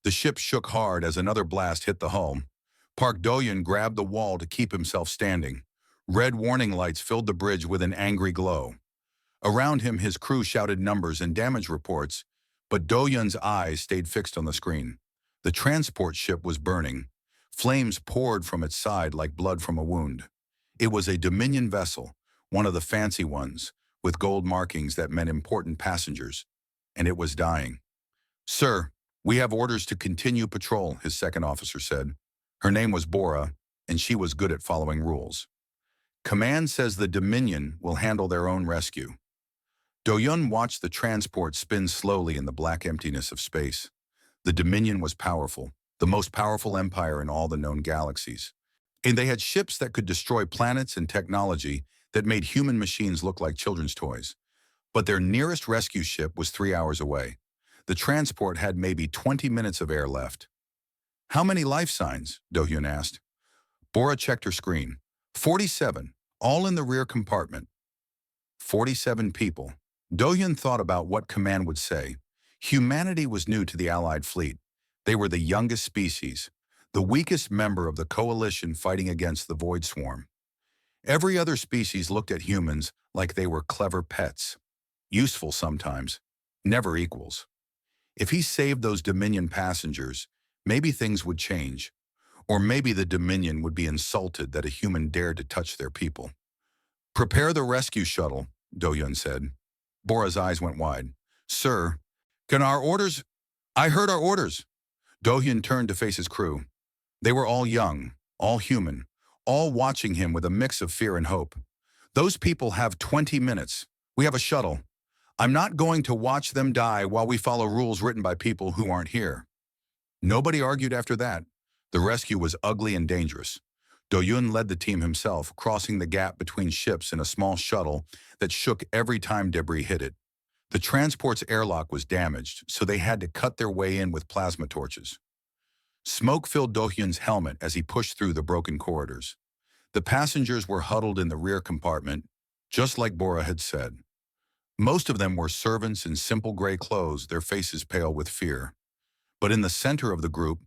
The ship shook hard as another blast hit the hull. Park Do-yeon grabbed the wall to keep himself standing. Red warning lights filled the bridge with an angry glow. Around him, his crew shouted numbers and damage reports, but Do-yeon's eyes stayed fixed on the screen. The transport ship was burning. Flames poured from its side like blood from a wound. It was a Dominion vessel, one of the fancy ones, with gold markings that meant important passengers, and it was dying. "Sir, we have orders to continue patrol," his second officer said. Her name was Bora, and she was good at following rules. "Command says the Dominion will handle their own rescue." Do-yeon watched the transport spin slowly in the black emptiness of space. The Dominion was powerful, the most powerful empire in all the known galaxies. And they had ships that could destroy planets and technology that made human machines look like children's toys. But their nearest rescue ship was 3 hours away. The transport had maybe 20 minutes of air left. "How many life signs?" Do-yeon asked. Bora checked her screen. 47, all in the rear compartment. 47 people. Do-yeon thought about what command would say. Humanity was new to the Allied fleet. They were the youngest species, the weakest member of the coalition fighting against the Void Swarm. Every other species looked at humans like they were clever pets. Useful sometimes, never equals. If he saved those Dominion passengers, maybe things would change. Or maybe the Dominion would be insulted that a human dared to touch their people. "Prepare the rescue shuttle," Do-yeon said. Bora's eyes went wide. "Sir, can our orders—" "I heard our orders." Do-yeon turned to face his crew. They were all young, all human, all watching him with a mix of fear and hope. "Those people have 20 minutes. We have a shuttle. I'm not going to watch them die while we follow rules written by people who aren't here." Nobody argued after that. The rescue was ugly and dangerous. Do-yeon led the team himself, crossing the gap between ships in a small shuttle that shook every time debris hit it. The transport's airlock was damaged, so they had to cut their way in with plasma torches. Smoke filled Do-yeon's helmet as he pushed through the broken corridors. The passengers were huddled in the rear compartment, just like Bora had said. Most of them were servants in simple gray clothes, their faces pale with fear. But in the center of the group,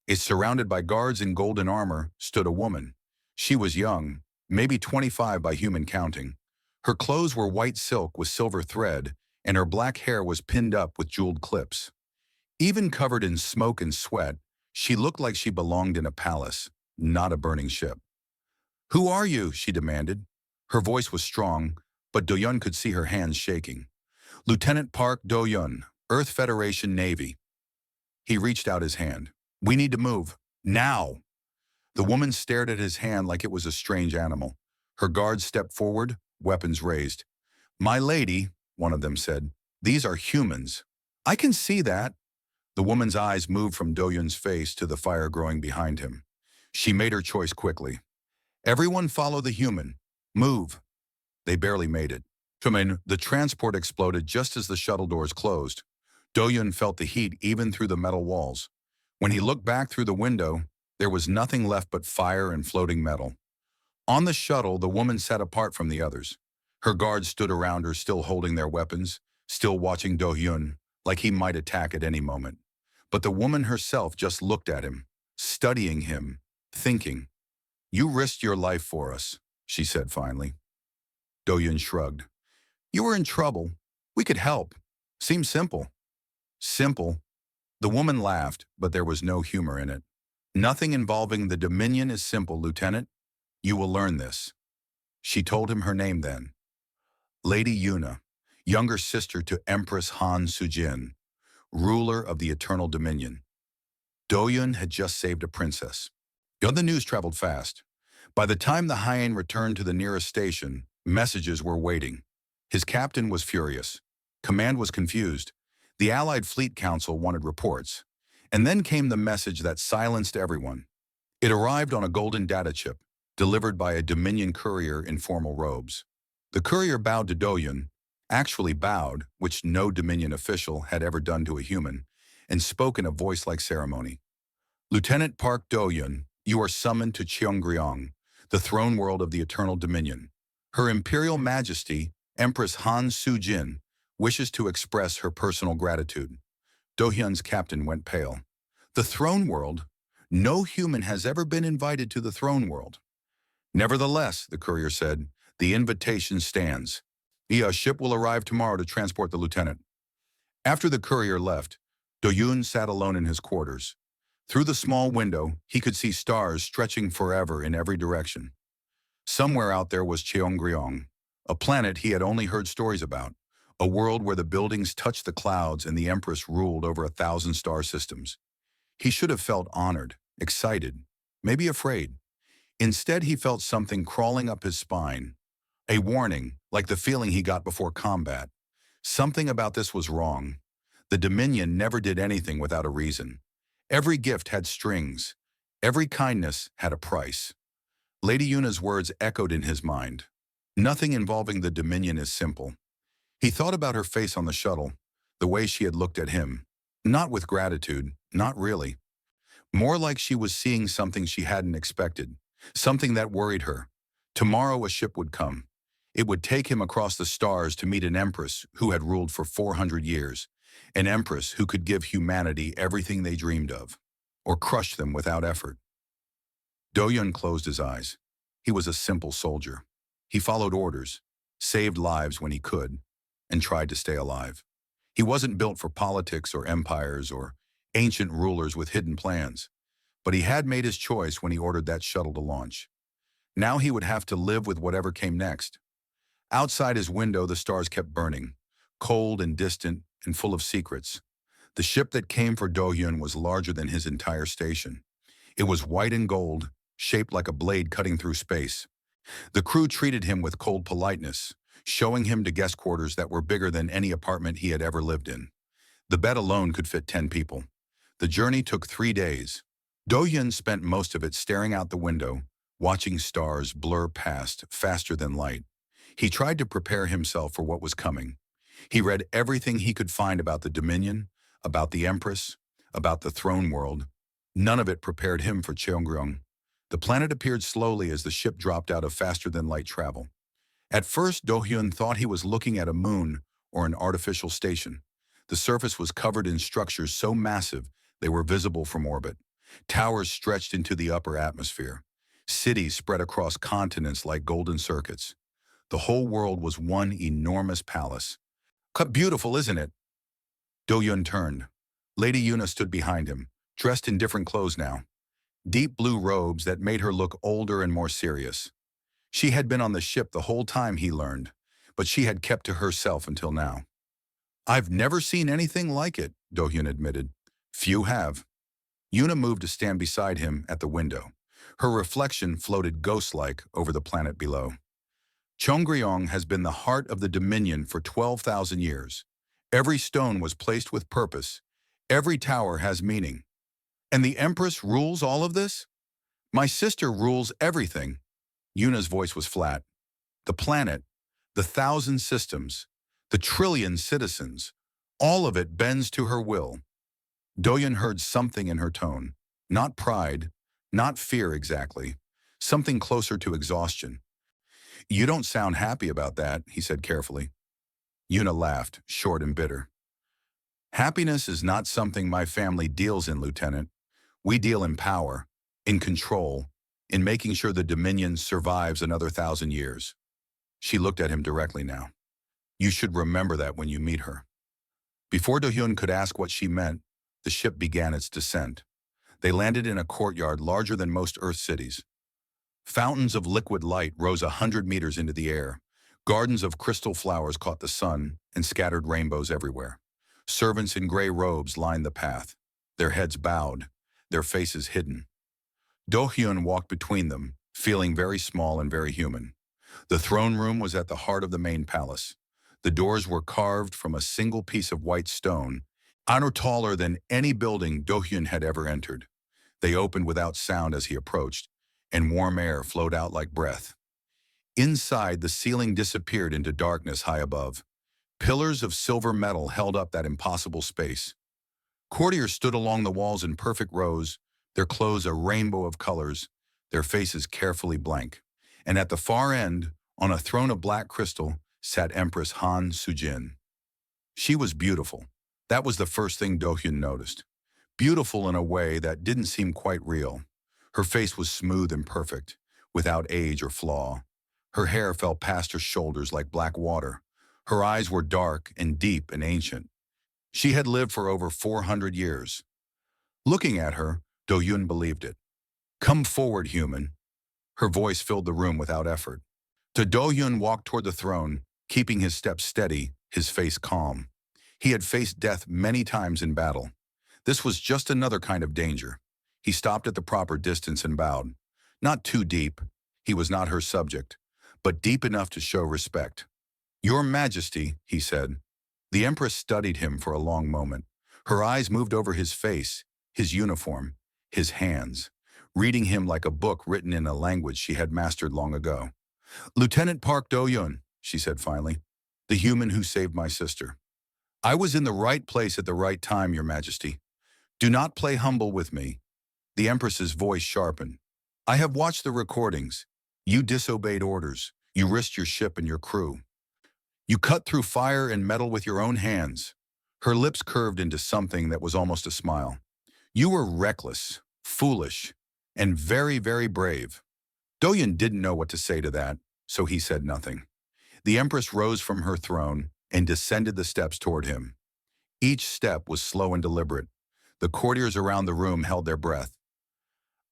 surrounded by guards in golden armor, stood a woman. She was young, maybe 25 by human counting. Her clothes were white silk with silver thread, and her black hair was pinned up with jeweled clips. Even covered in smoke and sweat, she looked like she belonged in a palace, not a burning ship. "Who are you?" she demanded. Her voice was strong, but Do-yeon could see her hands shaking. "Lieutenant Park Do-yeon, Earth Federation Navy." He reached out his hand. "We need to move. Now!" The woman stared at his hand like it was a strange animal. Her guards stepped forward, weapons raised. "My lady," one of them said, "these are humans." "I can see that." The woman's eyes moved from Do-yeon's face to the fire growing behind him. She made her choice quickly. "Everyone follow the human. Move." They barely made it. The transport exploded just as the shuttle doors closed. Do-yeon felt the heat even through the metal walls. When he looked back through the window, there was nothing left but fire and floating metal. On the shuttle, the woman sat apart from the others. Her guards stood around her, still holding their weapons, still watching Do-yeon, like he might attack at any moment. But the woman herself just looked at him, studying him, thinking. "You risked your life for us," she said finally. Do-yeon shrugged. "You were in trouble. We could help. Seems simple." "Simple?" The woman laughed, but there was no humor in it. "Nothing involving the Dominion is simple, Lieutenant. You will learn this." She told him her name then. Lady Yuna, younger sister to Empress Han Sujin, ruler of the Eternal Dominion. Do-yeon had just saved a princess. The news traveled fast. By the time the Hyen returned to the nearest station, messages were waiting. His captain was furious. Command was confused. The Allied Fleet Council wanted reports. And then came the message that silenced everyone. It arrived on a golden data chip, delivered by a Dominion courier in formal robes. The courier bowed to Do-yeon, actually bowed, which no Dominion official had ever done to a human, and spoke in a voice like ceremony. "Lieutenant Park Do-yeon, you are summoned to Cheongryong, the throne world of the Eternal Dominion. Her Imperial Majesty, Empress Han Sujin, wishes to express her personal gratitude." Do-yeon's captain went pale. The throne world? No human has ever been invited to the throne world. Nevertheless, the courier said, the invitation stands. A ship will arrive tomorrow to transport the lieutenant. After the courier left, Do-yoon sat alone in his quarters. Through the small window, he could see stars stretching forever in every direction. Somewhere out there was Cheongryong, a planet he had only heard stories about, a world where the buildings touched the clouds and the Empress ruled over 1,000 star systems. He should have felt honored, excited, maybe afraid. Instead, he felt something crawling up his spine, a warning, like the feeling he got before combat. Something about this was wrong. The Dominion never did anything without a reason. Every gift had strings. Every kindness had a price. Lady Yuna's words echoed in his mind. Nothing involving the Dominion is simple. He thought about her face on the shuttle, the way she had looked at him. Not with gratitude, not really. More like she was seeing something she hadn't expected, something that worried her. Tomorrow a ship would come. It would take him across the stars to meet an Empress who had ruled for 400 years, an Empress who could give humanity everything they dreamed of, or crush them without effort. Do-yoon closed his eyes. He was a simple soldier. He followed orders, saved lives when he could, and tried to stay alive. He wasn't built for politics or empires or ancient rulers with hidden plans, but he had made his choice when he ordered that shuttle to launch. Now he would have to live with whatever came next. Outside his window, the stars kept burning, cold and distant and full of secrets. The ship that came for Do-yoon was larger than his entire station. It was white and gold, shaped like a blade cutting through space. The crew treated him with cold politeness, showing him to guest quarters that were bigger than any apartment he had ever lived in. The bed alone could fit 10 people. The journey took 3 days. Do-yoon spent most of it staring out the window, watching stars blur past faster than light. He tried to prepare himself for what was coming. He read everything he could find about the Dominion, about the Empress, about the throne world. None of it prepared him for Cheongryong. The planet appeared slowly as the ship dropped out of faster-than-light travel. At first, Do-hyun thought he was looking at a moon or an artificial station. The surface was covered in structures so massive they were visible from orbit. Towers stretched into the upper atmosphere. Cities spread across continents like golden circuits. The whole world was one enormous palace. Beautiful, isn't it? Do-hyun turned. Lady Yuna stood behind him, dressed in different clothes now. Deep blue robes that made her look older and more serious. She had been on the ship the whole time, he learned, but she had kept to herself until now. I've never seen anything like it, Do-hyun admitted. Few have. Yuna moved to stand beside him at the window. Her reflection floated ghost-like over the planet below. Cheongryong has been the heart of the Dominion for 12,000 years. Every stone was placed with purpose. Every tower has meaning. And the Empress rules all of this? My sister rules everything. Yuna's voice was flat. The planet, the 1,000 systems, the trillion citizens, all of it bends to her will. Do-hyun heard something in her tone. Not pride, not fear exactly. Something closer to exhaustion. You don't sound happy about that, he said carefully. Yuna laughed, short and bitter. Happiness is not something my family deals in, Lieutenant. We deal in power, in control, in making sure the Dominion survives another 1,000 years. She looked at him directly now. You should remember that when you meet her. Before Do-hyun could ask what she meant, the ship began its descent. They landed in a courtyard larger than most Earth cities. Fountains of liquid light rose 100 meters into the air. Gardens of crystal flowers caught the sun and scattered rainbows everywhere. Servants in gray robes lined the path, their heads bowed, their faces hidden. Do-hyun walked between them, feeling very small and very human. The throne room was at the heart of the main palace. The doors were carved from a single piece of white stone, taller than any building Do-hyun had ever entered. They opened without sound as he approached, and warm air flowed out like breath. Inside, the ceiling disappeared into darkness high above. Pillars of silver metal held up that impossible space. Courtiers stood along the walls in perfect rows, their clothes a rainbow of colors, their faces carefully blank. And at the far end, on a throne of black crystal, sat Empress Han Sujin. She was beautiful. That was the first thing Do-hyun noticed. beautiful in a way that didn't seem quite real. Her face was smooth and perfect, without age or flaw. Her hair fell past her shoulders like black water. Her eyes were dark and deep and ancient. She had lived for over 400 years. Looking at her, Do-Yun believed it. "Come forward, human." Her voice filled the room without effort. Do-Yun walked toward the throne, keeping his steps steady, his face calm. He had faced death many times in battle. This was just another kind of danger. He stopped at the proper distance and bowed. Not too deep. He was not her subject, but deep enough to show respect. "Your Majesty," he said. The Empress studied him for a long moment. Her eyes moved over his face, his uniform, his hands, reading him like a book written in a language she had mastered long ago. "Lieutenant Park Do-Yun," she said finally, "the human who saved my sister. I was in the right place at the right time, Your Majesty. Do not play humble with me." The Empress's voice sharpened. "I have watched the recordings. You disobeyed orders. You risked your ship and your crew. You cut through fire and metal with your own hands." Her lips curved into something that was almost a smile. "You were reckless, foolish, and very, very brave." Do-Yun didn't know what to say to that, so he said nothing. The Empress rose from her throne and descended the steps toward him. Each step was slow and deliberate. The courtiers around the room held their breath.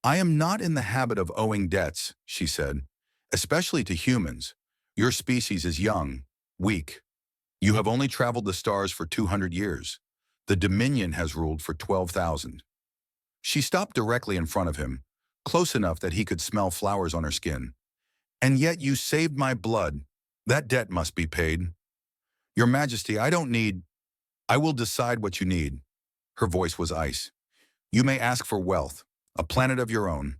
"I am not in the habit of owing debts," she said, "especially to humans. Your species is young, weak. You have only traveled the stars for 200 years. The Dominion has ruled for 12,000. She stopped directly in front of him, close enough that he could smell flowers on her skin. "And yet you saved my blood. That debt must be paid." "Your Majesty, I don't need. I will decide what you need." Her voice was ice. "You may ask for wealth, a planet of your own,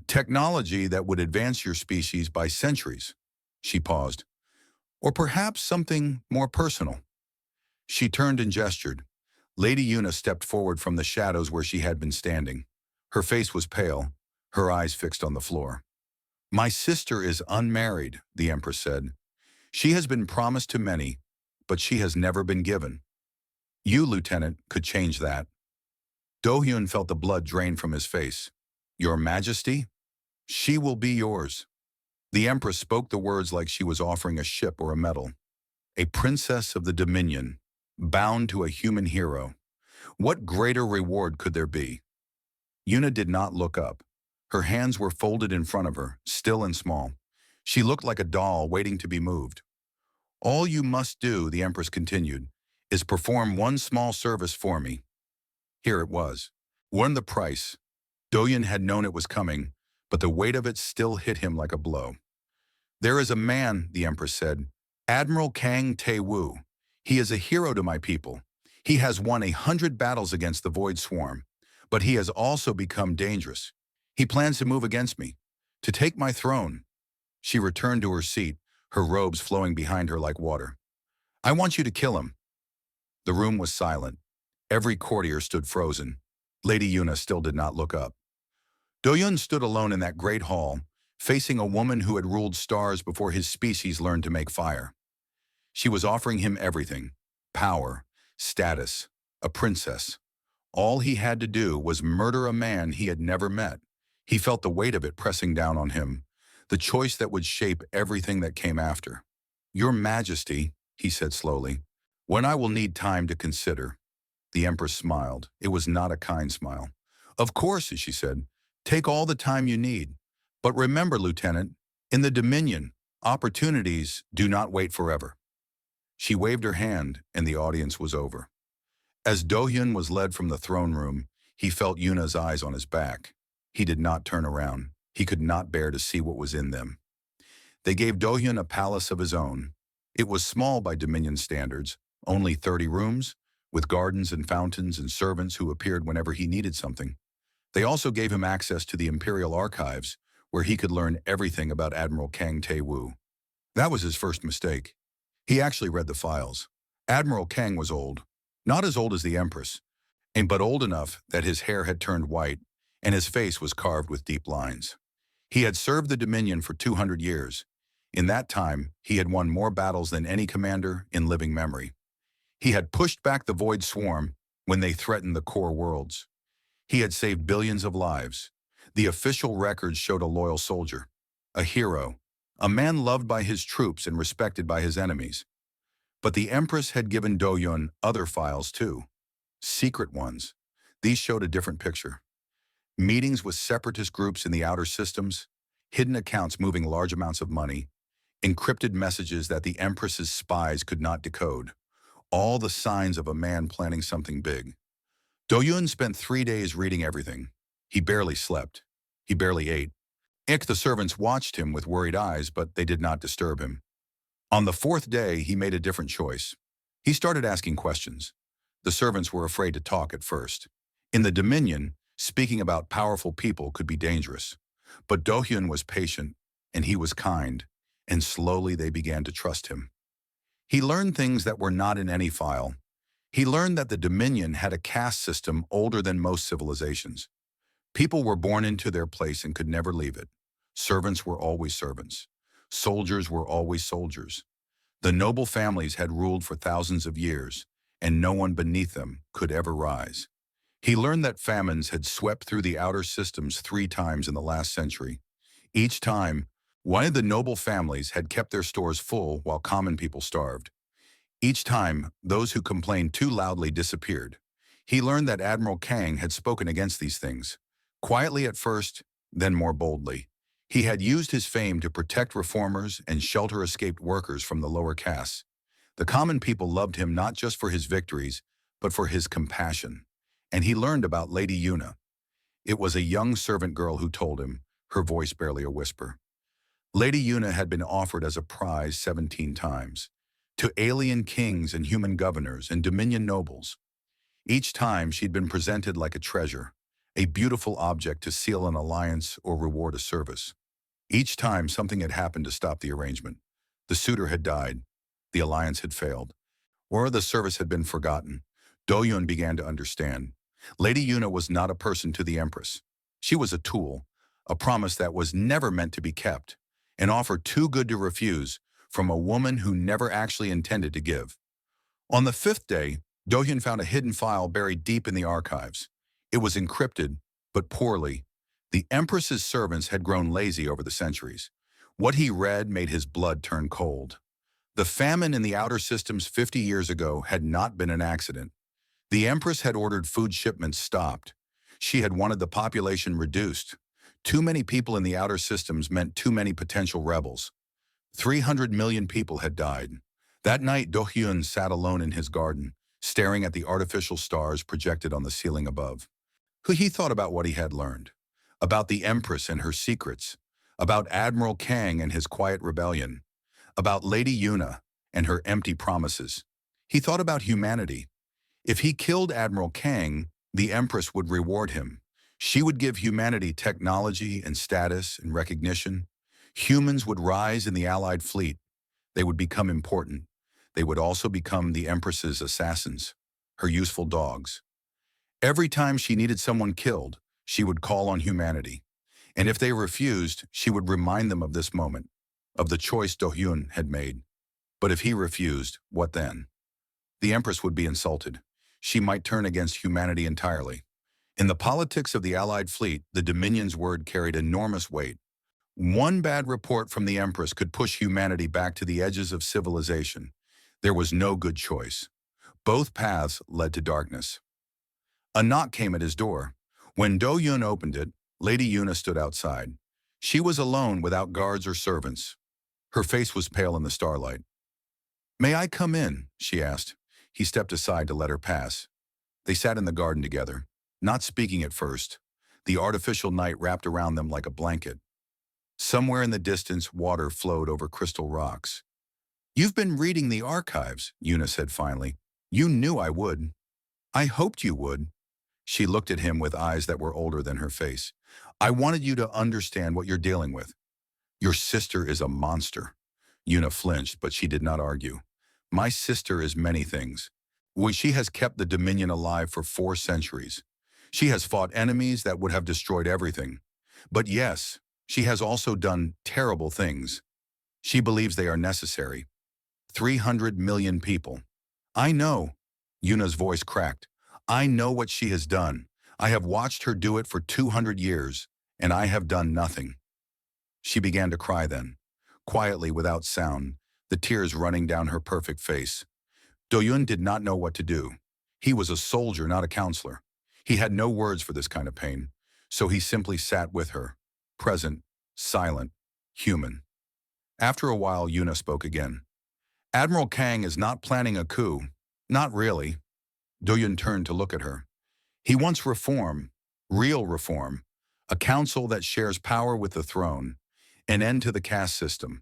technology that would advance your species by centuries." She paused. "Or perhaps something more personal." She turned and gestured. Lady Una stepped forward from the shadows where she had been standing. Her face was pale, her eyes fixed on the floor. "My sister is unmarried," the Empress said. "She has been promised to many, but she has never been given. You, Lieutenant, could change that." Do-Hyun felt the blood drain from his face. "Your Majesty? She will be yours." The Empress spoke the words like she was offering a ship or a medal. "A princess of the Dominion, bound to a human hero. What greater reward could there be?" Una did not look up. Her hands were folded in front of her, still and small. She looked like a doll waiting to be moved. "All you must do," the Empress continued, "is perform one small service for me." Here it was. Won the price. Do-Yun had known it was coming, but the weight of it still hit him like a blow. "There is a man," the Empress said, "Admiral Kang Tae-woo. He is a hero to my people. He has won 100 battles against the Void Swarm, but he has also become dangerous. He plans to move against me, to take my throne." She returned to her seat, her robes flowing behind her like water. "I want you to kill him." The room was silent. Every courtier stood frozen. Lady Una still did not look up. Do-Yun stood alone in that great hall, facing a woman who had ruled stars before his species learned to make fire. She was offering him everything: power, status, a princess. All he had to do was murder a man he had never met. He felt the weight of it pressing down on him, the choice that would shape everything that came after. "Your Majesty," he said slowly, "when I will need time to consider." The Empress smiled. It was not a kind smile. "Of course," she said, "take all the time you need. But remember, Lieutenant, in the Dominion, opportunities do not wait forever." She waved her hand, and the audience was over. As Do-Hyun was led from the throne room, he felt Yuna's eyes on his back. He did not turn around. He could not bear to see what was in them. They gave Do-Hyun a palace of his own. It was small by Dominion standards, only 30 rooms, with gardens and fountains and servants who appeared whenever he needed something. They also gave him access to the Imperial Archives, where he could learn everything about Admiral Kang Tae-woo. That was his first mistake. He actually read the files. Admiral Kang was old, not as old as the Empress, but old enough that his hair had turned white and his face was carved with deep lines. He had served the Dominion for 200 years. In that time, he had won more battles than any commander in living memory. He had pushed back the Void Swarm when they threatened the core worlds. He had saved billions of lives. The official records showed a loyal soldier, a hero, a man loved by his troops and respected by his enemies. But the Empress had given Do-yun other files too, secret ones. These showed a different picture. Meetings with separatist groups in the outer systems, hidden accounts moving large amounts of money, encrypted messages that the Empress's spies could not decode. All the signs of a man planning something big. Do-yun spent 3 days reading everything. He barely slept. He barely ate. The servants watched him with worried eyes, but they did not disturb him. On the fourth day, he made a different choice. He started asking questions. The servants were afraid to talk at first. In the Dominion, speaking about powerful people could be dangerous. But Do-hyun was patient, and he was kind, and slowly they began to trust him. He learned things that were not in any file. He learned that the Dominion had a caste system older than most civilizations. People were born into their place and could never leave it. Servants were always servants. Soldiers were always soldiers. The noble families had ruled for thousands of years, and no one beneath them could ever rise. He learned that famines had swept through the outer systems 3 times in the last century. Each time, one of the noble families had kept their stores full while common people starved. Each time, those who complained too loudly disappeared. He learned that Admiral Kang had spoken against these things, quietly at first, then more boldly. He had used his fame to protect reformers and shelter escaped workers from the lower castes. The common people loved him not just for his victories, but for his compassion. And he learned about Lady Yuna. It was a young servant girl who told him, her voice barely a whisper. Lady Yuna had been offered as a prize 17 times, to alien kings and human governors and Dominion nobles. Each time she'd been presented like a treasure, a beautiful object to seal an alliance or reward a service. Each time something had happened to stop the arrangement. The suitor had died, the alliance had failed, or the service had been forgotten. Do-yun began to understand. Lady Yuna was not a person to the Empress. She was a tool, a promise that was never meant to be kept, an offer too good to refuse from a woman who never actually intended to give. On the 5th day, Do-hyun found a hidden file buried deep in the archives. It was encrypted, but poorly. The Empress's servants had grown lazy over the centuries. What he read made his blood turn cold. The famine in the outer systems 50 years ago had not been an accident. The Empress had ordered food shipments stopped. She had wanted the population reduced. Too many people in the outer systems meant too many potential rebels. 300 million people had died. That night, Do-hyun sat alone in his garden, staring at the artificial stars projected on the ceiling above. He thought about what he had learned, about the Empress and her secrets, about Admiral Kang and his quiet rebellion, about Lady Yuna and her empty promises. He thought about humanity. If he killed Admiral Kang, the Empress would reward him. She would give humanity technology and status and recognition. Humans would rise in the Allied fleet. They would become important. They would also become the Empress's assassins, her useful dogs. Every time she needed someone killed, she would call on humanity. And if they refused, she would remind them of this moment, of the choice Do-hyun had made. But if he refused, what then? The Empress would be insulted. She might turn against humanity entirely. In the politics of the Allied fleet, the Dominion's word carried enormous weight. One bad report from the Empress could push humanity back to the edges of civilization. There was no good choice. Both paths led to darkness. A knock came at his door. When Do-hyun opened it, Lady Yuna stood outside. She was alone without guards or servants. Her face was pale in the starlight. "May I come in?" she asked. He stepped aside to let her pass. They sat in the garden together, not speaking at first. The artificial night wrapped around them like a blanket. Somewhere in the distance, water flowed over crystal rocks. "You've been reading the archives," Yuna said finally. "You knew I would. I hoped you would." She looked at him with eyes that were older than her face. "I wanted you to understand what you're dealing with. Your sister is a monster." Yuna flinched, but she did not argue. "My sister is many things. She has kept the Dominion alive for 4 centuries. She has fought enemies that would have destroyed everything. But yes, she has also done terrible things. She believes they are necessary. 300 million people. I know." Yuna's voice cracked. "I know what she has done, I have watched her do it for 200 years, and I have done nothing." She began to cry then, quietly without sound, the tears running down her perfect face. Doyun did not know what to do. He was a soldier, not a counselor. He had no words for this kind of pain, so he simply sat with her, present, silent, human. After a while, Yuna spoke again. "Admiral Kang is not planning a coup. Not really." Doyun turned to look at her. "He wants reform, real reform, a council that shares power with the throne, an end to the caste system,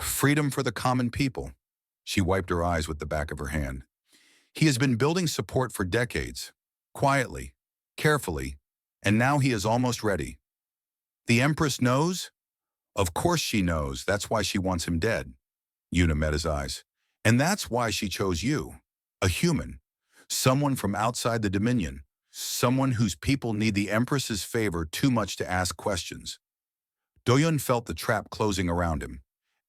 freedom for the common people." She wiped her eyes with the back of her hand. "He has been building support for decades, quietly, carefully, and now he is almost ready. The Empress knows? Of course she knows. That's why she wants him dead." Yuna met his eyes. "And that's why she chose you, a human, someone from outside the Dominion, someone whose people need the Empress's favor too much to ask questions." Doyun felt the trap closing around him.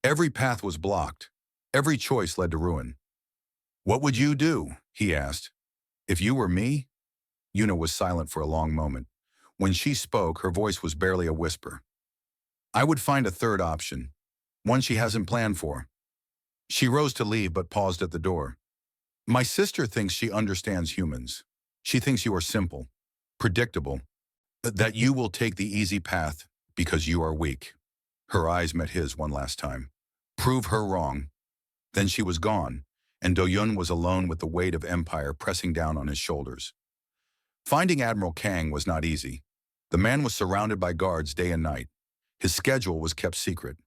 Every path was blocked. Every choice led to ruin. "What would you do?" he asked. "If you were me?" Yuna was silent for a long moment. When she spoke, her voice was barely a whisper. "I would find a third option, one she hasn't planned for." She rose to leave but paused at the door. "My sister thinks she understands humans. She thinks you are simple, predictable, that you will take the easy path because you are weak." Her eyes met his one last time. Prove her wrong. Then she was gone, and Doyun was alone with the weight of empire pressing down on his shoulders. Finding Admiral Kang was not easy. The man was surrounded by guards day and night. His schedule was kept secret.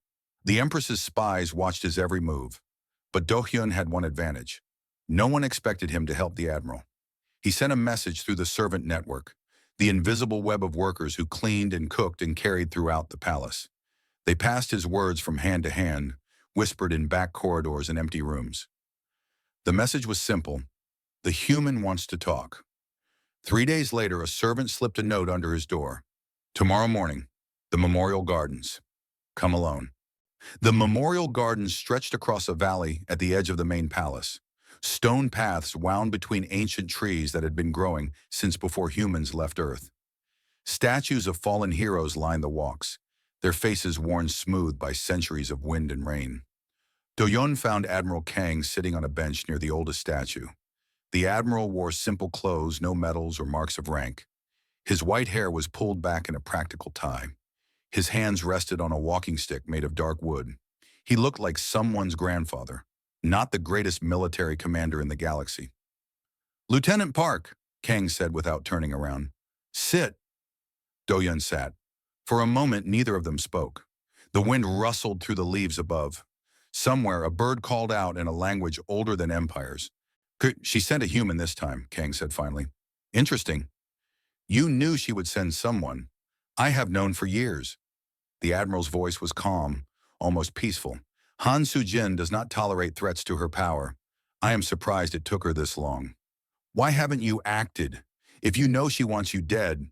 The Empress's spies watched his every move. But Do-hyun had one advantage. No one expected him to help the Admiral. He sent a message through the servant network, the invisible web of workers who cleaned and cooked and carried throughout the palace. They passed his words from hand to hand, whispered in back corridors and empty rooms. The message was simple. The human wants to talk. 3 days later, a servant slipped a note under his door. "Tomorrow morning, the Memorial Gardens. Come alone." The Memorial Gardens stretched across a valley at the edge of the main palace. Stone paths wound between ancient trees that had been growing since before humans left Earth. Statues of fallen heroes lined the walks, their faces worn smooth by centuries of wind and rain. Doyon found Admiral Kang sitting on a bench near the oldest statue. The Admiral wore simple clothes, no medals or marks of rank. His white hair was pulled back in a practical tie. His hands rested on a walking stick made of dark wood. He looked like someone's grandfather, not the greatest military commander in the galaxy. "Lieutenant Park," Kang said without turning around. "Sit." Doyun sat. For a moment, neither of them spoke. The wind rustled through the leaves above. Somewhere, a bird called out in a language older than empires. "She sent a human this time," Kang said finally. "Interesting. You knew she would send someone. I have known for years." The Admiral's voice was calm, almost peaceful. "Han Sujin does not tolerate threats to her power. I am surprised it took her this long. Why haven't you acted? If you know she wants you dead,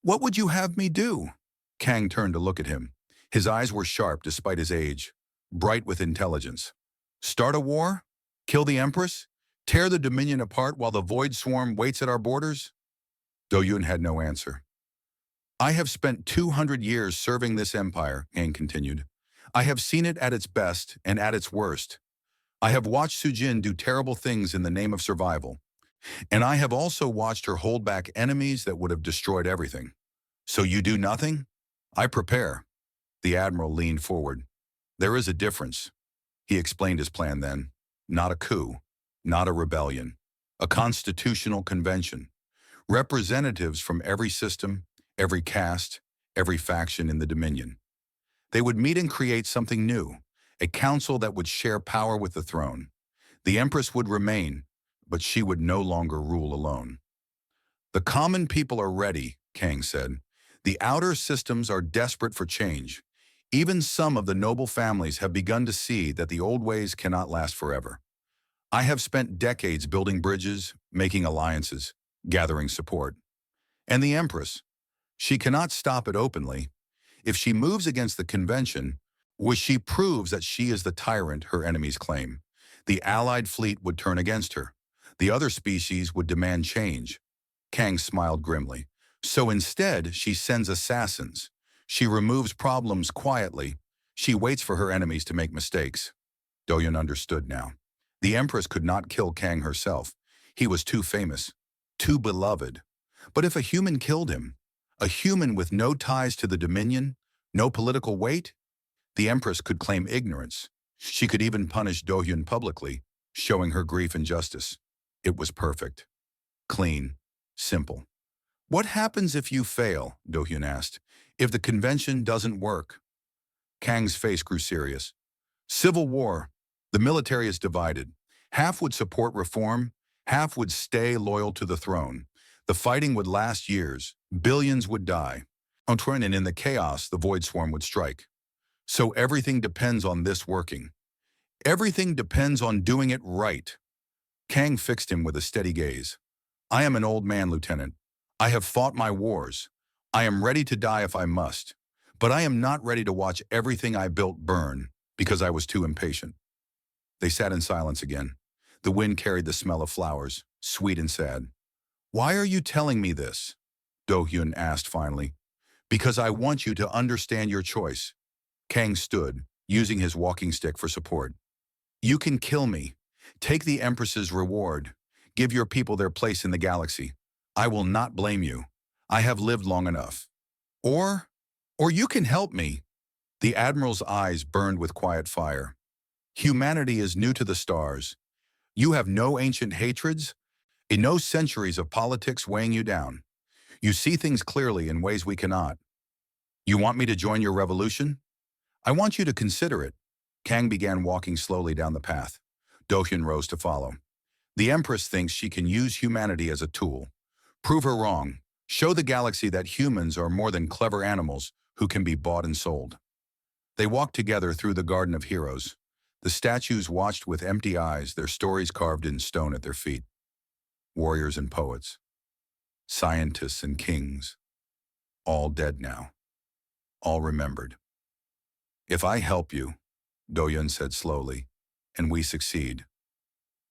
what would you have me do?" Kang turned to look at him. His eyes were sharp despite his age, bright with intelligence. "Start a war? Kill the Empress? Tear the Dominion apart while the Void Swarm waits at our borders?" Doyun had no answer. "I have spent 200 years serving this empire," Kang continued. "I have seen it at its best and at its worst. I have watched Sujin do terrible things in the name of survival. And I have also watched her hold back enemies that would have destroyed everything. So you do nothing? I prepare." The Admiral leaned forward. "There is a difference." He explained his plan then. Not a coup, not a rebellion. A constitutional convention. Representatives from every system, every caste, every faction in the Dominion. They would meet and create something new, a council that would share power with the throne. The Empress would remain, but she would no longer rule alone. "The common people are ready," Kang said. "The outer systems are desperate for change. Even some of the noble families have begun to see that the old ways cannot last forever. I have spent decades building bridges, making alliances, gathering support. And the Empress, she cannot stop it openly. If she moves against the convention, which she proves that she is the tyrant her enemies claim, the Allied fleet would turn against her. The other species would demand change." Kang smiled grimly. So instead, she sends assassins. She removes problems quietly. She waits for her enemies to make mistakes. Doyun understood now. The Empress could not kill Kang herself. He was too famous, too beloved. But if a human killed him, a human with no ties to the Dominion, no political weight, the Empress could claim ignorance. She could even punish Dohyun publicly, showing her grief and justice. It was perfect. Clean. Simple. What happens if you fail? Dohyun asked. If the convention doesn't work? Kang's face grew serious. Civil war. The military is divided. Half would support reform, half would stay loyal to the throne. The fighting would last years. Billions would die. And in the chaos, the Void Swarm would strike. So everything depends on this working. Everything depends on doing it right. Kang fixed him with a steady gaze. I am an old man, Lieutenant. I have fought my wars. I am ready to die if I must. But I am not ready to watch everything I built burn because I was too impatient. They sat in silence again. The wind carried the smell of flowers, sweet and sad. Why are you telling me this? Do-hyun asked finally. Because I want you to understand your choice. Kang stood, using his walking stick for support. You can kill me. Take the Empress's reward. Give your people their place in the galaxy. I will not blame you. I have lived long enough. Or you can help me. The Admiral's eyes burned with quiet fire. Humanity is new to the stars. You have no ancient hatreds, and no centuries of politics weighing you down. You see things clearly in ways we cannot. You want me to join your revolution? I want you to consider it. Kang began walking slowly down the path. Do-hyun rose to follow. The Empress thinks she can use humanity as a tool. Prove her wrong. Show the galaxy that humans are more than clever animals who can be bought and sold. They walked together through the Garden of Heroes. The statues watched with empty eyes, their stories carved in stone at their feet. Warriors and poets. Scientists and kings. All dead now. All remembered. If I help you, Do-hyun said slowly, and we succeed,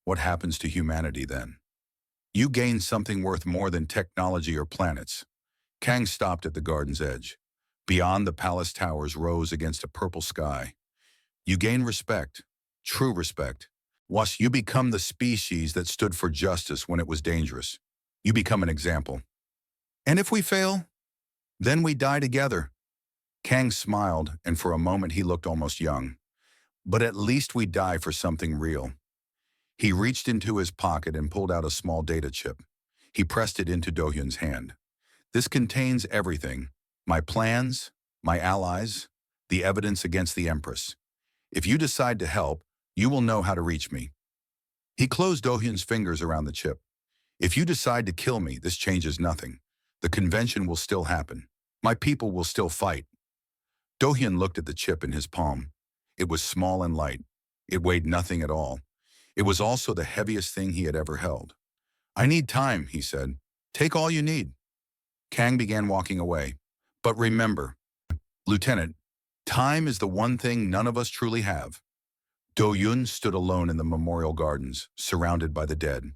what happens to humanity then? You gain something worth more than technology or planets. Kang stopped at the garden's edge. Beyond, the palace towers rose against a purple sky. You gain respect, true respect. Once you become the species that stood for justice when it was dangerous. You become an example. And if we fail, then we die together. Kang smiled, and for a moment he looked almost young. But at least we die for something real. He reached into his pocket and pulled out a small data chip. He pressed it into Do-hyun's hand. This contains everything. My plans, my allies, the evidence against the Empress. If you decide to help, you will know how to reach me. He closed Do-hyun's fingers around the chip. If you decide to kill me, this changes nothing. The convention will still happen. My people will still fight. Do-hyun looked at the chip in his palm. It was small and light. It weighed nothing at all. It was also the heaviest thing he had ever held. I need time, he said. Take all you need. Kang began walking away. But remember, Lieutenant, time is the one thing none of us truly have. Do-hyun stood alone in the memorial gardens, surrounded by the dead.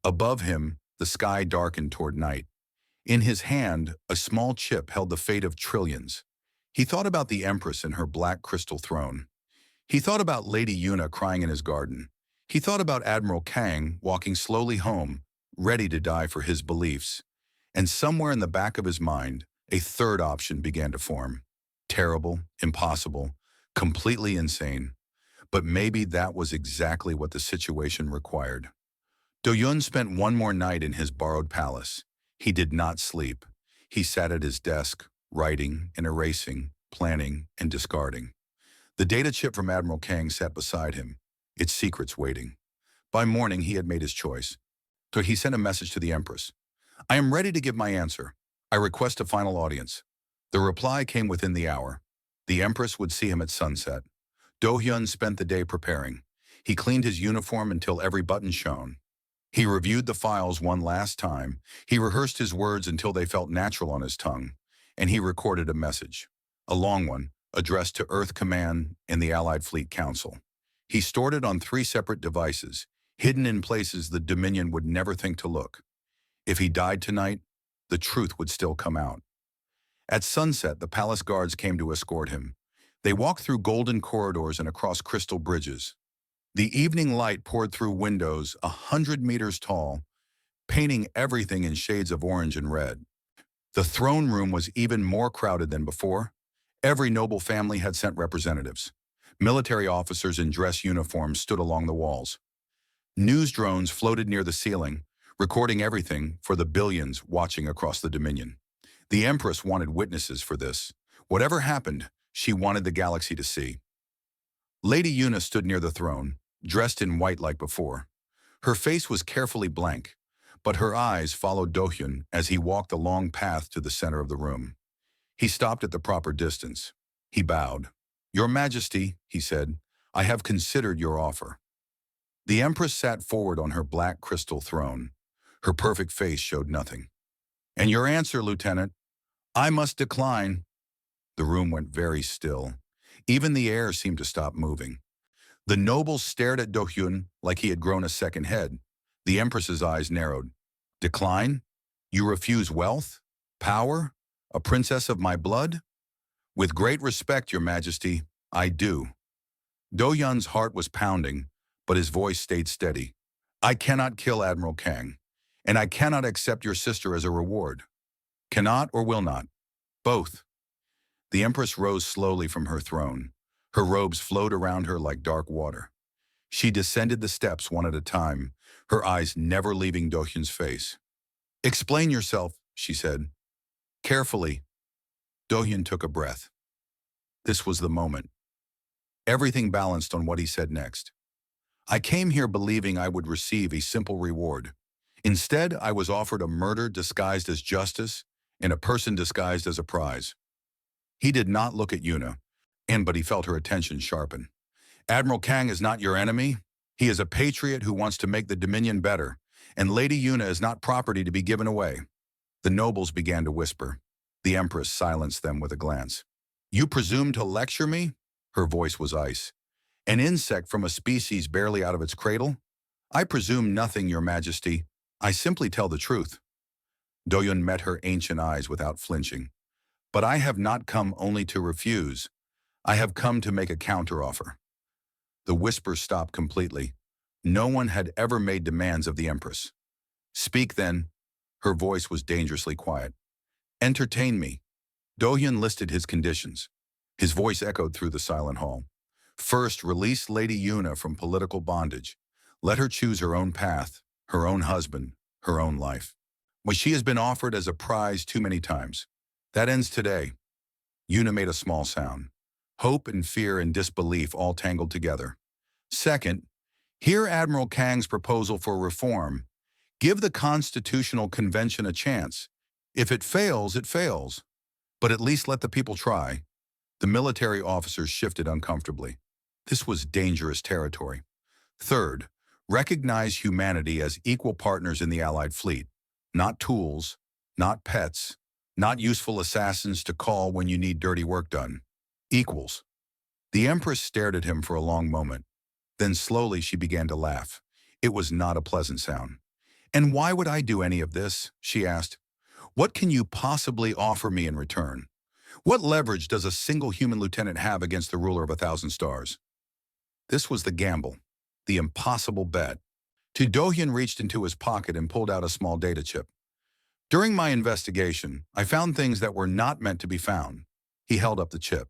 Above him, the sky darkened toward night. In his hand, a small chip held the fate of trillions. He thought about the Empress and her black crystal throne. He thought about Lady Yuna crying in his garden. He thought about Admiral Kang walking slowly home, ready to die for his beliefs. And somewhere in the back of his mind, a third option began to form. Terrible, impossible, completely insane. But maybe that was exactly what the situation required. Do-hyun spent one more night in his borrowed palace. He did not sleep. He sat at his desk, writing and erasing, planning and discarding. The data chip from Admiral Kang sat beside him, its secrets waiting. By morning, he had made his choice. So he sent a message to the Empress. I am ready to give my answer. I request a final audience. The reply came within the hour. The Empress would see him at sunset. Do-hyun spent the day preparing. He cleaned his uniform until every button shone. He reviewed the files one last time. He rehearsed his words until they felt natural on his tongue. And he recorded a message, a long one, addressed to Earth Command and the Allied Fleet Council. He stored it on 3 separate devices, hidden in places the Dominion would never think to look. If he died tonight, the truth would still come out. At sunset, the palace guards came to escort him. They walked through golden corridors and across crystal bridges. The evening light poured through windows 100 meters tall, painting everything in shades of orange and red. The throne room was even more crowded than before. Every noble family had sent representatives. Military officers in dress uniforms stood along the walls. News drones floated near the ceiling, recording everything for the billions watching across the Dominion. The Empress wanted witnesses for this. Whatever happened, she wanted the galaxy to see. Lady Una stood near the throne, dressed in white like before. Her face was carefully blank, but her eyes followed Dohyun as he walked the long path to the center of the room. He stopped at the proper distance. He bowed. "Your Majesty," he said, "I have considered your offer." The Empress sat forward on her black crystal throne. Her perfect face showed nothing. "And your answer, Lieutenant?" "I must decline." The room went very still. Even the air seemed to stop moving. The nobles stared at Dohyun like he had grown a second head. The Empress's eyes narrowed. "Decline? You refuse wealth? Power? A princess of my blood?" "With great respect, Your Majesty, I do." Dohyun's heart was pounding, but his voice stayed steady. "I cannot kill Admiral Kang, and I cannot accept your sister as a reward." "Cannot or will not?" "Both." The Empress rose slowly from her throne. Her robes flowed around her like dark water. She descended the steps one at a time, her eyes never leaving Dohyun's face. "Explain yourself," she said. Carefully, Dohyun took a breath. This was the moment. Everything balanced on what he said next. "I came here believing I would receive a simple reward. Instead, I was offered a murder disguised as justice and a person disguised as a prize." He did not look at Yuna, but he felt her attention sharpen. "Admiral Kang is not your enemy. He is a patriot who wants to make the Dominion better, and Lady Yuna is not property to be given away." The nobles began to whisper. The Empress silenced them with a glance. "You presume to lecture me?" Her voice was ice. "An insect from a species barely out of its cradle? I presume nothing, Your Majesty. I simply tell the truth." Dohyun met her ancient eyes without flinching. "But I have not come only to refuse. I have come to make a counteroffer." The whisper stopped completely. No one had ever made demands of the Empress. "Speak then." Her voice was dangerously quiet. "Entertain me." Dohyun listed his conditions. His voice echoed through the silent hall. "First, release Lady Yuna from political bondage. Let her choose her own path, her own husband, her own life. When she has been offered as a prize too many times. That ends today." Yuna made a small sound. Hope and fear and disbelief all tangled together. "Second, hear Admiral Kang's proposal for reform. Give the Constitutional Convention a chance. If it fails, it fails. But at least let the people try." The military officers shifted uncomfortably. This was dangerous territory. "Third, recognize humanity as equal partners in the Allied fleet. Not tools, not pets, not useful assassins to call when you need dirty work done. Equals." The Empress stared at him for a long moment. Then slowly she began to laugh. It was not a pleasant sound. "And why would I do any of this?" she asked. "What can you possibly offer me in return? What leverage does a single human lieutenant have against the ruler of 1,000 stars?" This was the gamble, the impossible bet. Dohyun reached into his pocket and pulled out a small data chip. "During my investigation, I found things that were not meant to be found." He held up the chip.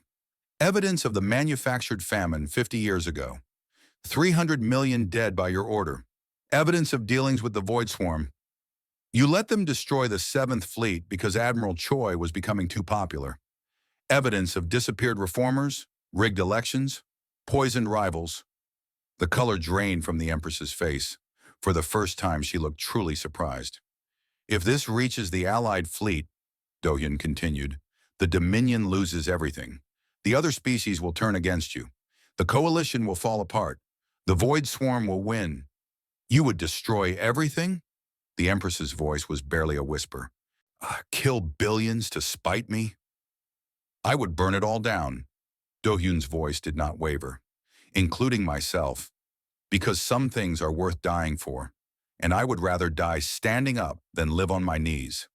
"Evidence of the manufactured famine 50 years ago. 300 million dead by your order. Evidence of dealings with the Void Swarm. You let them destroy the 7th Fleet because Admiral Choi was becoming too popular. Evidence of disappeared reformers, rigged elections, poisoned rivals." The color drained from the Empress's face. For the first time, she looked truly surprised. "If this reaches the Allied fleet," Dohyun continued, "the Dominion loses everything. The other species will turn against you. The coalition will fall apart. The Void Swarm will win. You would destroy everything?" The Empress's voice was barely a whisper. "Kill billions to spite me?" "I would burn it all down." Dohyun's voice did not waver. "Including myself. Because some things are worth dying for, and I would rather die standing up than live on my knees."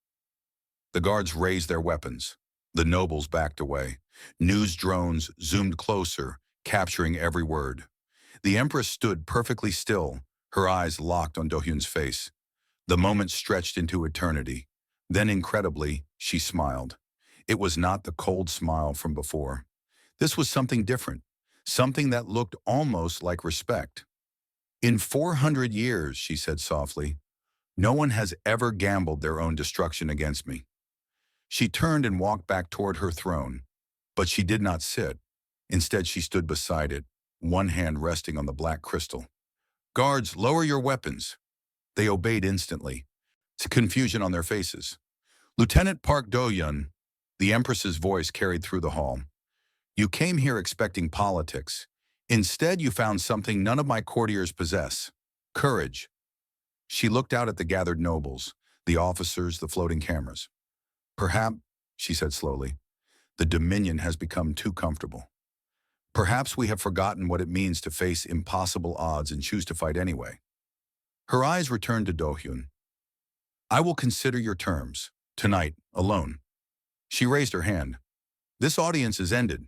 The guards raised their weapons. The nobles backed away. News drones zoomed closer, capturing every word. The Empress stood perfectly still, her eyes locked on Do-hyun's face. The moment stretched into eternity. Then, incredibly, she smiled. It was not the cold smile from before. This was something different, something that looked almost like respect. In 400 years, she said softly, no one has ever gambled their own destruction against me. She turned and walked back toward her throne, but she did not sit. Instead, she stood beside it, one hand resting on the black crystal. Guards, lower your weapons. They obeyed instantly, to confusion on their faces. Lieutenant Park Do-hyun, the Empress's voice carried through the hall. You came here expecting politics. Instead, you found something none of my courtiers possess. Courage. She looked out at the gathered nobles, the officers, the floating cameras. Perhaps, she said slowly, the Dominion has become too comfortable. Perhaps we have forgotten what it means to face impossible odds and choose to fight anyway. Her eyes returned to Do-hyun. I will consider your terms, tonight, alone. She raised her hand. This audience is ended.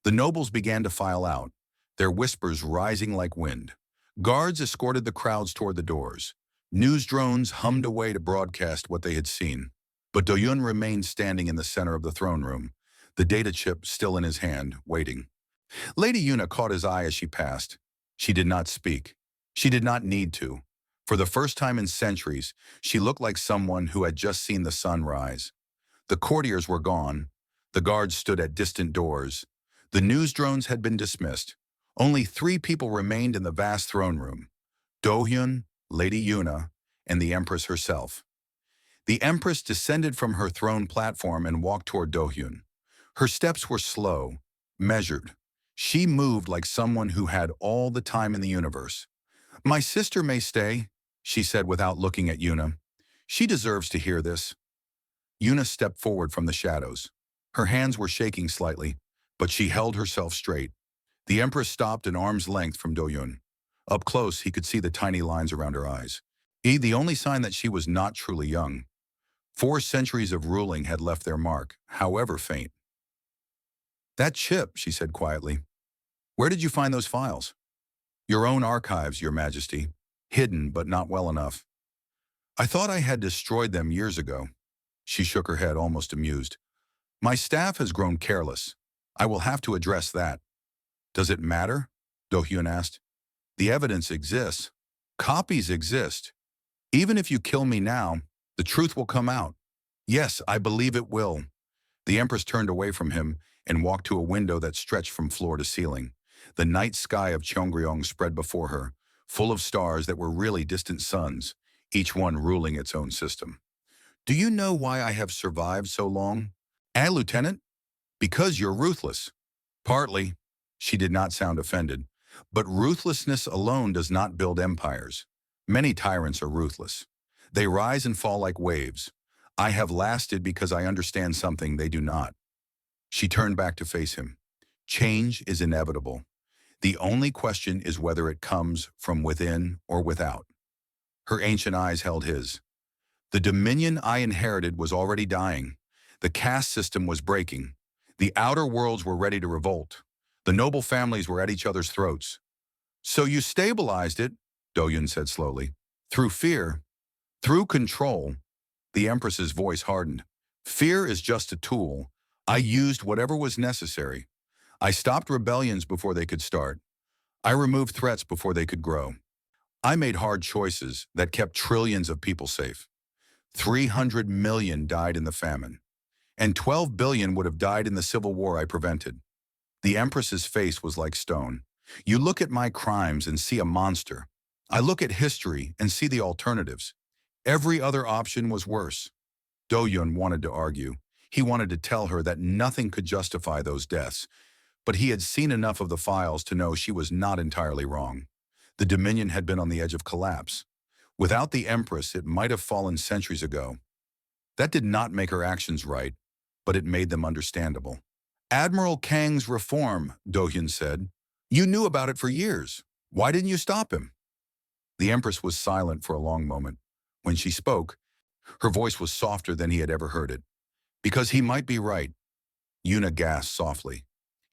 The nobles began to file out, their whispers rising like wind. Guards escorted the crowds toward the doors. News drones hummed away to broadcast what they had seen. But Do-hyun remained standing in the center of the throne room, the data chip still in his hand, waiting. Lady Yuna caught his eye as she passed. She did not speak. She did not need to. For the first time in centuries, she looked like someone who had just seen the sun rise. The courtiers were gone. The guards stood at distant doors. The news drones had been dismissed. Only 3 people remained in the vast throne room: Do-hyun, Lady Yuna, and the Empress herself. The Empress descended from her throne platform and walked toward Do-hyun. Her steps were slow, measured. She moved like someone who had all the time in the universe. My sister may stay, she said without looking at Yuna. She deserves to hear this. Yuna stepped forward from the shadows. Her hands were shaking slightly, but she held herself straight. The Empress stopped an arm's length from Do-hyun. Up close, he could see the tiny lines around her eyes. The only sign that she was not truly young. 4 centuries of ruling had left their mark, however faint. That chip, she said quietly. Where did you find those files? Your own archives, Your Majesty. Hidden, but not well enough. I thought I had destroyed them years ago. She shook her head, almost amused. My staff has grown careless. I will have to address that. Does it matter? Do-hyun asked. The evidence exists. Copies exist. Even if you kill me now, the truth will come out. Yes, I believe it will. The Empress turned away from him and walked to a window that stretched from floor to ceiling. The night sky of Cheongryong spread before her, full of stars that were really distant suns, each one ruling its own system. Do you know why I have survived so long? Lieutenant? Because you're ruthless. Partly. She did not sound offended. But ruthlessness alone does not build empires. Many tyrants are ruthless. They rise and fall like waves. I have lasted because I understand something they do not. She turned back to face him. Change is inevitable. The only question is whether it comes from within or without. Her ancient eyes held his. The dominion I inherited was already dying. The caste system was breaking. The outer worlds were ready to revolt. The noble families were at each other's throats. So you stabilized it, Do-hyun said slowly. Through fear. Through control. The Empress's voice hardened. Fear is just a tool. I used whatever was necessary. I stopped rebellions before they could start. I removed threats before they could grow. I made hard choices that kept trillions of people safe. 300 million died in the famine, and 12 billion would have died in the civil war I prevented. The Empress's face was like stone. You look at my crimes and see a monster. I look at history and see the alternatives. Every other option was worse. Do-hyun wanted to argue. He wanted to tell her that nothing could justify those deaths, but he had seen enough of the files to know she was not entirely wrong. The Dominion had been on the edge of collapse. Without the Empress, it might have fallen centuries ago. That did not make her actions right, but it made them understandable. Admiral Kang's reform, Do-hyun said. You knew about it for years. Why didn't you stop him? The Empress was silent for a long moment. When she spoke, Her voice was softer than he had ever heard it. Because he might be right, Yuna gasped softly.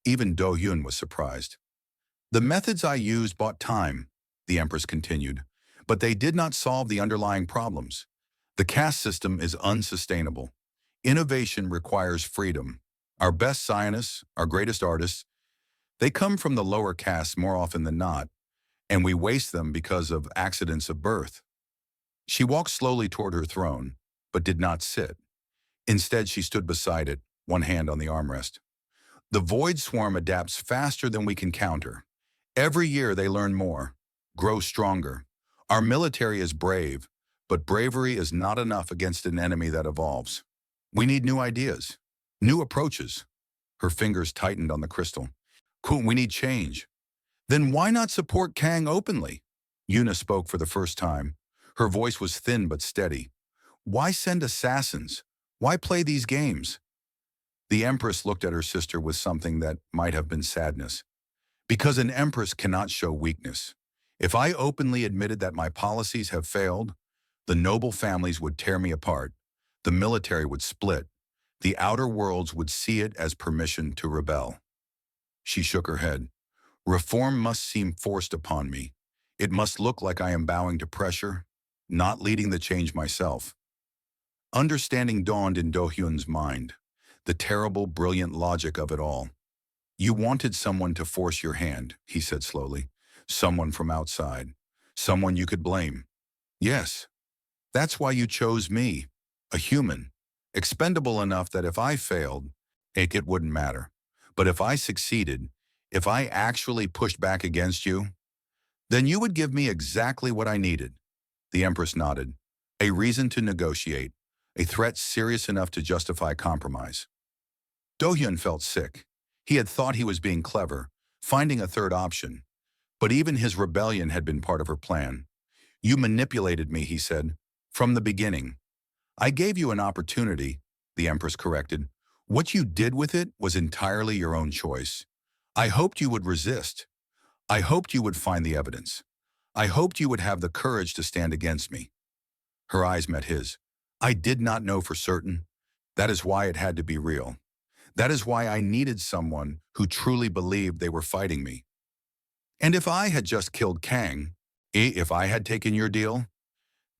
Even Do-hyun was surprised. The methods I used bought time, the Empress continued, but they did not solve the underlying problems. The caste system is unsustainable. Innovation requires freedom. Our best scientists, our greatest artists, they come from the lower castes more often than not, and we waste them because of accidents of birth. She walked slowly toward her throne, but did not sit. Instead, she stood beside it, one hand on the armrest. The Void Swarm adapts faster than we can counter. Every year they learn more, grow stronger. Our military is brave, but bravery is not enough against an enemy that evolves. We need new ideas, new approaches. Her fingers tightened on the crystal. Cool, we need change. Then why not support Kang openly? Yuna spoke for the first time. Her voice was thin but steady. Why send assassins? Why play these games? The Empress looked at her sister with something that might have been sadness. Because an Empress cannot show weakness. If I openly admitted that my policies have failed, the noble families would tear me apart. The military would split. The outer worlds would see it as permission to rebel. She shook her head. Reform must seem forced upon me. It must look like I am bowing to pressure, not leading the change myself. Understanding dawned in Do-hyun's mind, the terrible, brilliant logic of it all. You wanted someone to force your hand, he said slowly. Someone from outside. Someone you could blame. Yes, that's why you chose me, a human, expendable enough that if I failed, it wouldn't matter. But if I succeeded, if I actually pushed back against you, then you would give me exactly what I needed. The Empress nodded. A reason to negotiate, a threat serious enough to justify compromise. Do-hyun felt sick. He had thought he was being clever, finding a third option. But even his rebellion had been part of her plan. You manipulated me, he said, from the beginning. I gave you an opportunity, the Empress corrected. What you did with it was entirely your own choice. I hoped you would resist. I hoped you would find the evidence. I hoped you would have the courage to stand against me. Her eyes met his. I did not know for certain. That is why it had to be real. That is why I needed someone who truly believed they were fighting me. And if I had just killed Kang, if I had taken your deal,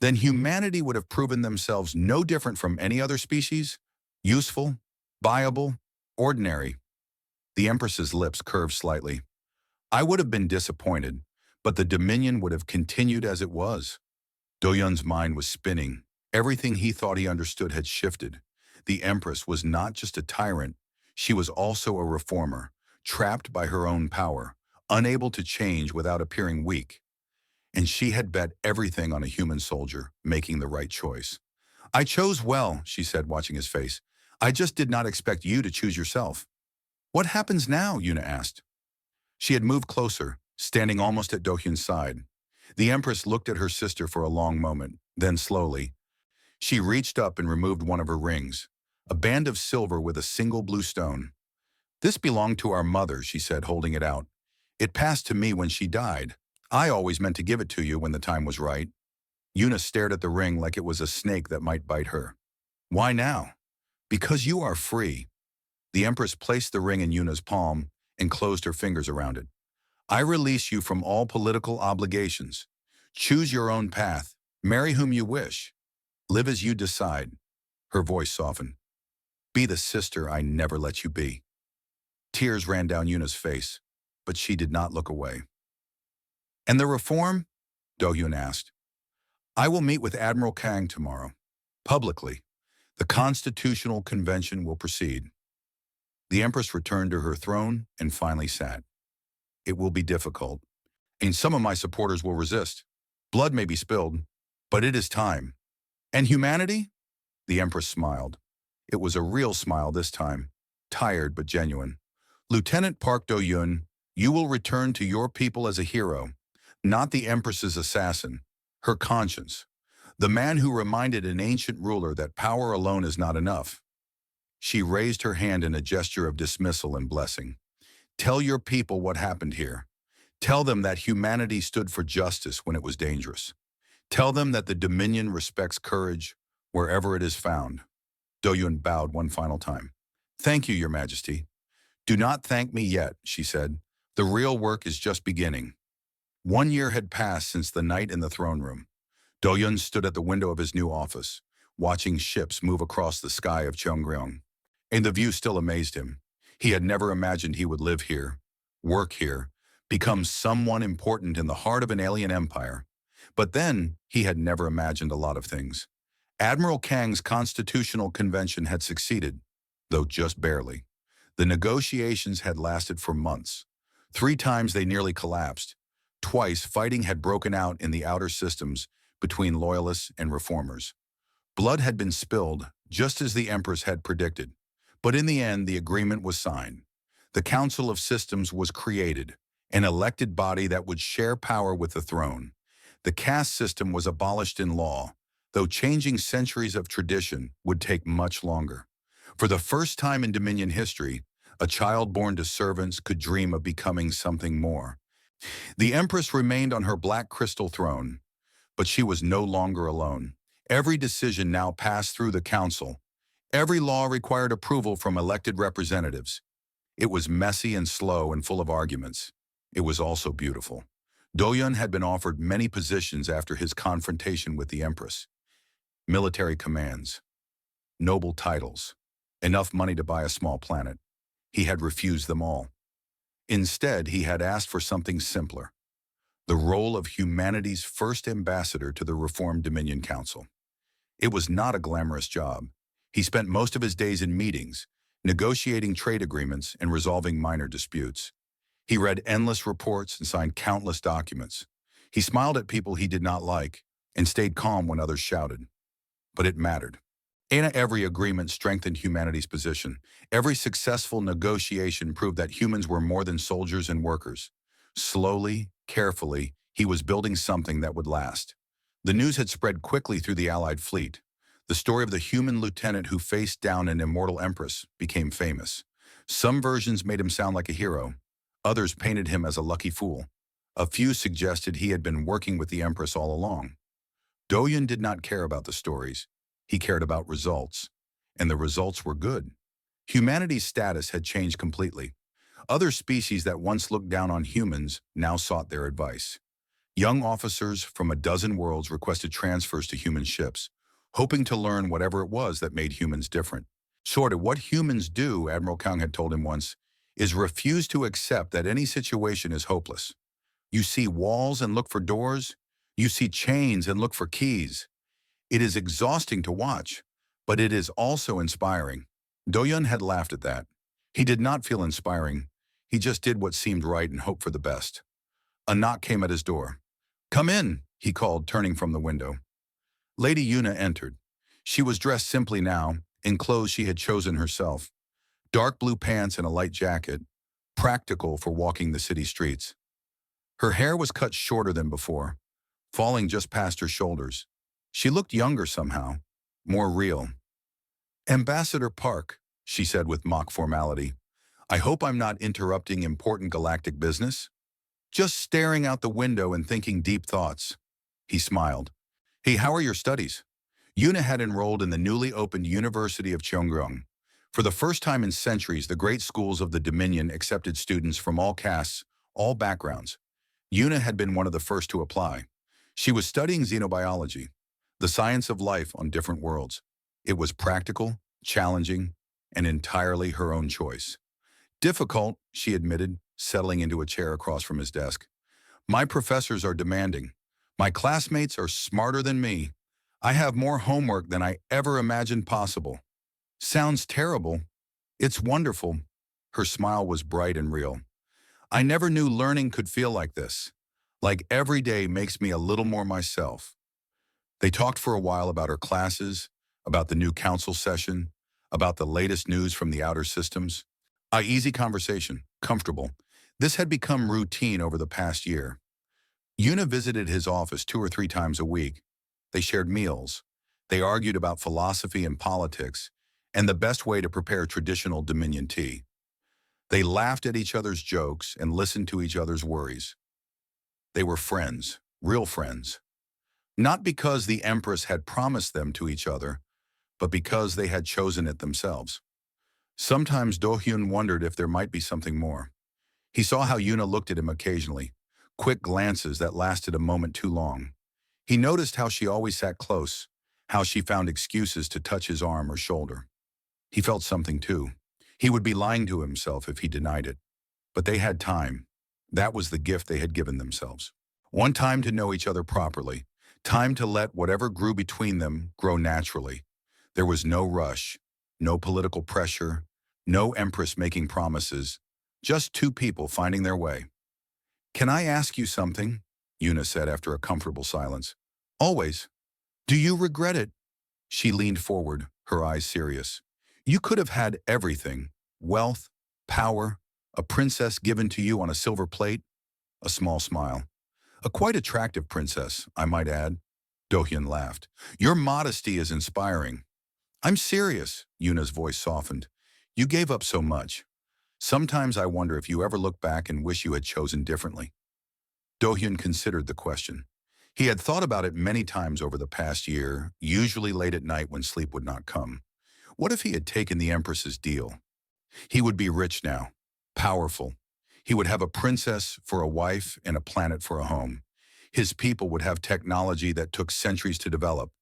then humanity would have proven themselves no different from any other species, useful, viable, ordinary. The Empress's lips curved slightly. I would have been disappointed, but the Dominion would have continued as it was. Do-hyun's mind was spinning. Everything he thought he understood had shifted. The Empress was not just a tyrant, she was also a reformer, trapped by her own power, unable to change without appearing weak. And she had bet everything on a human soldier, making the right choice. I chose well, she said, watching his face. I just did not expect you to choose yourself. What happens now? Yuna asked. She had moved closer, standing almost at Do-hyun's side. The Empress looked at her sister for a long moment, then slowly. She reached up and removed one of her rings, a band of silver with a single blue stone. This belonged to our mother, she said, holding it out. It passed to me when she died. I always meant to give it to you when the time was right. Yuna stared at the ring like it was a snake that might bite her. Why now? Because you are free. The Empress placed the ring in Yuna's palm and closed her fingers around it. I release you from all political obligations. Choose your own path. Marry whom you wish. Live as you decide. Her voice softened. Be the sister I never let you be. Tears ran down Yuna's face, but she did not look away. And the reform? Do-hyun asked. I will meet with Admiral Kang tomorrow. Publicly. The Constitutional Convention will proceed. The Empress returned to her throne and finally sat. It will be difficult, and some of my supporters will resist. Blood may be spilled, but it is time. And humanity? The Empress smiled. It was a real smile this time, tired but genuine. Lieutenant Park Do-hyun, you will return to your people as a hero, not the Empress's assassin, her conscience, the man who reminded an ancient ruler that power alone is not enough. She raised her hand in a gesture of dismissal and blessing. Tell your people what happened here. Tell them that humanity stood for justice when it was dangerous. Tell them that the Dominion respects courage, wherever it is found. Doyun bowed one final time. Thank you, Your Majesty. Do not thank me yet, she said. The real work is just beginning. 1 year had passed since the night in the throne room. Doyun stood at the window of his new office, watching ships move across the sky of Cheongryong. And the view still amazed him. He had never imagined he would live here, work here, become someone important in the heart of an alien empire. But then, he had never imagined a lot of things. Admiral Kang's constitutional convention had succeeded, though just barely. The negotiations had lasted for months. 3 times they nearly collapsed. Twice, fighting had broken out in the outer systems between loyalists and reformers. Blood had been spilled, just as the Empress had predicted. But in the end, the agreement was signed. The Council of Systems was created, an elected body that would share power with the throne. The caste system was abolished in law, though changing centuries of tradition would take much longer. For the first time in Dominion history, a child born to servants could dream of becoming something more. The Empress remained on her black crystal throne, but she was no longer alone. Every decision now passed through the council. Every law required approval from elected representatives. It was messy and slow and full of arguments. It was also beautiful. Doyun had been offered many positions after his confrontation with the Empress. Military commands, noble titles, enough money to buy a small planet. He had refused them all. Instead, he had asked for something simpler: the role of humanity's first ambassador to the Reformed Dominion Council. It was not a glamorous job. He spent most of his days in meetings, negotiating trade agreements and resolving minor disputes. He read endless reports and signed countless documents. He smiled at people he did not like and stayed calm when others shouted. But it mattered. Every agreement strengthened humanity's position. Every successful negotiation proved that humans were more than soldiers and workers. Slowly, carefully, he was building something that would last. The news had spread quickly through the Allied fleet. The story of the human lieutenant who faced down an immortal Empress became famous. Some versions made him sound like a hero. Others painted him as a lucky fool. A few suggested he had been working with the Empress all along. Doyun did not care about the stories. He cared about results. And the results were good. Humanity's status had changed completely. Other species that once looked down on humans now sought their advice. Young officers from a dozen worlds requested transfers to human ships, hoping to learn whatever it was that made humans different. Sort of what humans do, Admiral Kang had told him once, is refuse to accept that any situation is hopeless. You see walls and look for doors. You see chains and look for keys. It is exhausting to watch, but it is also inspiring. Doyun had laughed at that. He did not feel inspiring. He just did what seemed right and hoped for the best. A knock came at his door. "Come in," he called, turning from the window. Lady Yuna entered. She was dressed simply now, in clothes she had chosen herself. Dark blue pants and a light jacket, practical for walking the city streets. Her hair was cut shorter than before, falling just past her shoulders. She looked younger somehow, more real. "Ambassador Park," she said with mock formality, "I hope I'm not interrupting important galactic business." "Just staring out the window and thinking deep thoughts." He smiled. "Hey, how are your studies?" Yuna had enrolled in the newly opened University of Cheongryong. For the first time in centuries, the great schools of the Dominion accepted students from all castes, all backgrounds. Yuna had been one of the first to apply. She was studying xenobiology, the science of life on different worlds. It was practical, challenging, and entirely her own choice. "Difficult," she admitted, settling into a chair across from his desk. "My professors are demanding. My classmates are smarter than me. I have more homework than I ever imagined possible." "Sounds terrible." "It's wonderful." Her smile was bright and real. "I never knew learning could feel like this. Like every day makes me a little more myself." They talked for a while about her classes, about the new council session, about the latest news from the outer systems. A easy conversation, comfortable. This had become routine over the past year. Yuna visited his office 2 or 3 times a week. They shared meals. They argued about philosophy and politics, and the best way to prepare traditional Dominion tea. They laughed at each other's jokes and listened to each other's worries. They were friends, real friends. Not because the Empress had promised them to each other, but because they had chosen it themselves. Sometimes Do-hyun wondered if there might be something more. He saw how Yuna looked at him occasionally, quick glances that lasted a moment too long. He noticed how she always sat close, how she found excuses to touch his arm or shoulder. He felt something too. He would be lying to himself if he denied it. But they had time. That was the gift they had given themselves. One time to know each other properly, time to let whatever grew between them grow naturally. There was no rush, no political pressure, no Empress making promises, just two people finding their way. "Can I ask you something?" Yuna said after a comfortable silence. "Always. Do you regret it?" She leaned forward, her eyes serious. "You could have had everything: wealth, power, a princess given to you on a silver plate." A small smile. "A quite attractive princess, I might add." Do-hyun laughed. "Your modesty is inspiring." "I'm serious," Yuna's voice softened. "You gave up so much. Sometimes I wonder if you ever look back and wish you had chosen differently." Do-hyun considered the question. He had thought about it many times over the past year, usually late at night when sleep would not come. What if he had taken the Empress's deal? He would be rich now, powerful. He would have a princess for a wife and a planet for a home. His people would have technology that took centuries to develop.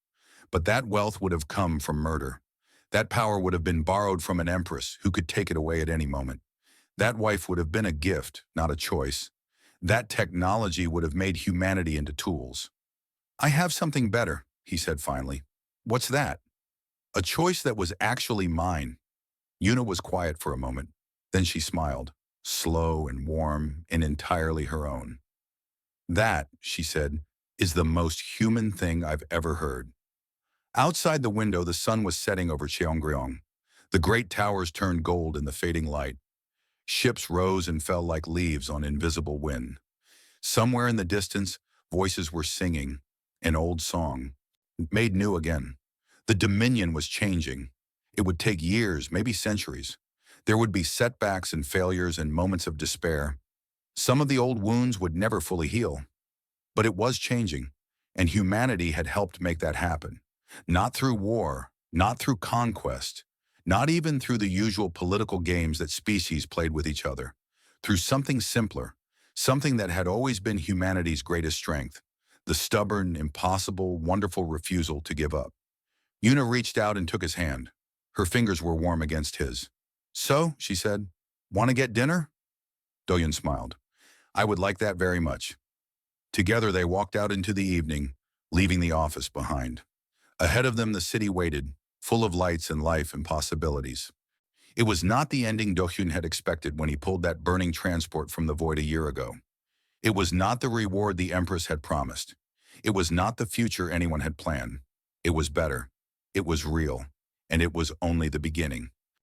But that wealth would have come from murder. That power would have been borrowed from an Empress who could take it away at any moment. That wife would have been a gift, not a choice. That technology would have made humanity into tools. "I have something better," he said finally. "What's that?" "A choice that was actually mine." Yuna was quiet for a moment. Then she smiled, slow and warm and entirely her own. "That," she said, "is the most human thing I've ever heard." Outside the window, the sun was setting over Cheongryong. The great towers turned gold in the fading light. Ships rose and fell like leaves on invisible wind. Somewhere in the distance, voices were singing an old song, made new again. The Dominion was changing. It would take years, maybe centuries. There would be setbacks and failures and moments of despair. Some of the old wounds would never fully heal. But it was changing, and humanity had helped make that happen. Not through war, not through conquest, not even through the usual political games that species played with each other. Through something simpler, something that had always been humanity's greatest strength, the stubborn, impossible, wonderful refusal to give up. Yuna reached out and took his hand. Her fingers were warm against his. "So," she said, "want to get dinner?" Do-hyun smiled. "I would like that very much." Together they walked out into the evening, leaving the office behind. Ahead of them the city waited, full of lights and life and possibilities. It was not the ending Do-hyun had expected when he pulled that burning transport from the void a year ago. It was not the reward the Empress had promised. It was not the future anyone had planned. It was better. It was real. And it was only the beginning.